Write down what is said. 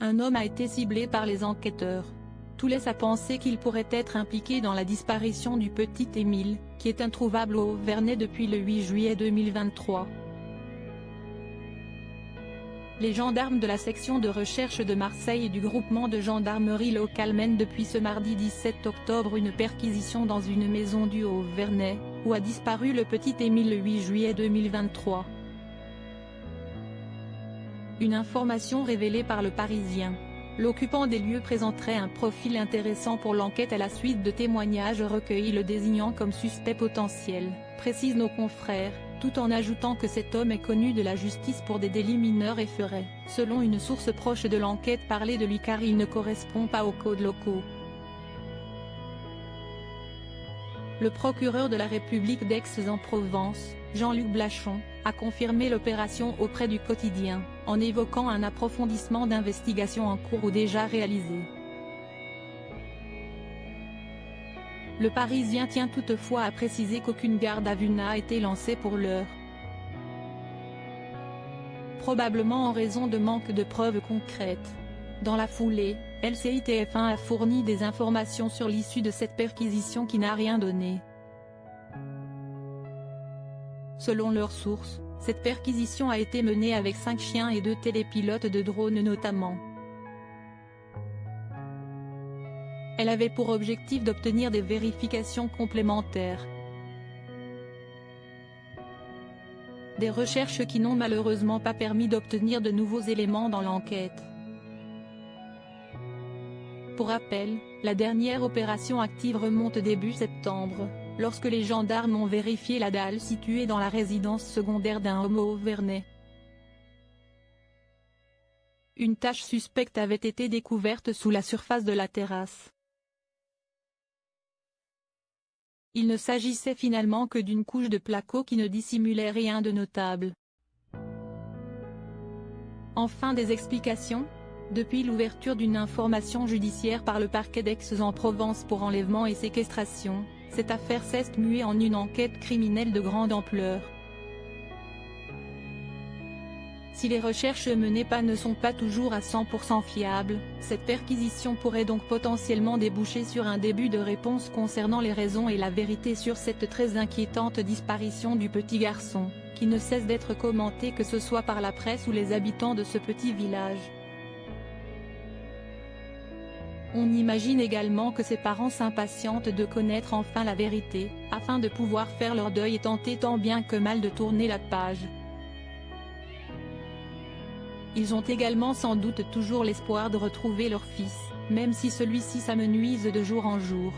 Un homme a été ciblé par les enquêteurs. Tout laisse à penser qu'il pourrait être impliqué dans la disparition du petit Émile, qui est introuvable au Vernet depuis le 8 juillet 2023. Les gendarmes de la section de recherche de Marseille et du groupement de gendarmerie locale mènent depuis ce mardi 17 octobre une perquisition dans une maison du Haut-Vernay, où a disparu le petit Émile le 8 juillet 2023. Une information révélée par Le Parisien. L'occupant des lieux présenterait un profil intéressant pour l'enquête à la suite de témoignages recueillis le désignant comme suspect potentiel, précisent nos confrères, tout en ajoutant que cet homme est connu de la justice pour des délits mineurs et ferait, selon une source proche de l'enquête, parler de lui car il ne correspond pas aux codes locaux. Le procureur de la République d'Aix-en-Provence, Jean-Luc Blachon, a confirmé l'opération auprès du quotidien, en évoquant un approfondissement d'investigation en cours ou déjà réalisé. Le Parisien tient toutefois à préciser qu'aucune garde à vue n'a été lancée pour l'heure. Probablement en raison de manque de preuves concrètes. Dans la foulée, LCI-TF1 a fourni des informations sur l'issue de cette perquisition qui n'a rien donné. Selon leurs sources, cette perquisition a été menée avec 5 chiens et 2 télépilotes de drones notamment. Elle avait pour objectif d'obtenir des vérifications complémentaires. Des recherches qui n'ont malheureusement pas permis d'obtenir de nouveaux éléments dans l'enquête. Pour rappel, la dernière opération active remonte début septembre, lorsque les gendarmes ont vérifié la dalle située dans la résidence secondaire d'un homme au Vernet. Une tache suspecte avait été découverte sous la surface de la terrasse. Il ne s'agissait finalement que d'une couche de placo qui ne dissimulait rien de notable. Enfin, des explications ? Depuis l'ouverture d'une information judiciaire par le parquet d'Aix-en-Provence pour enlèvement et séquestration, cette affaire s'est muée en une enquête criminelle de grande ampleur. Si les recherches menées ne sont pas toujours à 100% fiables, cette perquisition pourrait donc potentiellement déboucher sur un début de réponse concernant les raisons et la vérité sur cette très inquiétante disparition du petit garçon, qui ne cesse d'être commentée que ce soit par la presse ou les habitants de ce petit village. On imagine également que ses parents s'impatientent de connaître enfin la vérité, afin de pouvoir faire leur deuil et tenter tant bien que mal de tourner la page. Ils ont également sans doute toujours l'espoir de retrouver leur fils, même si celui-ci s'amenuise de jour en jour.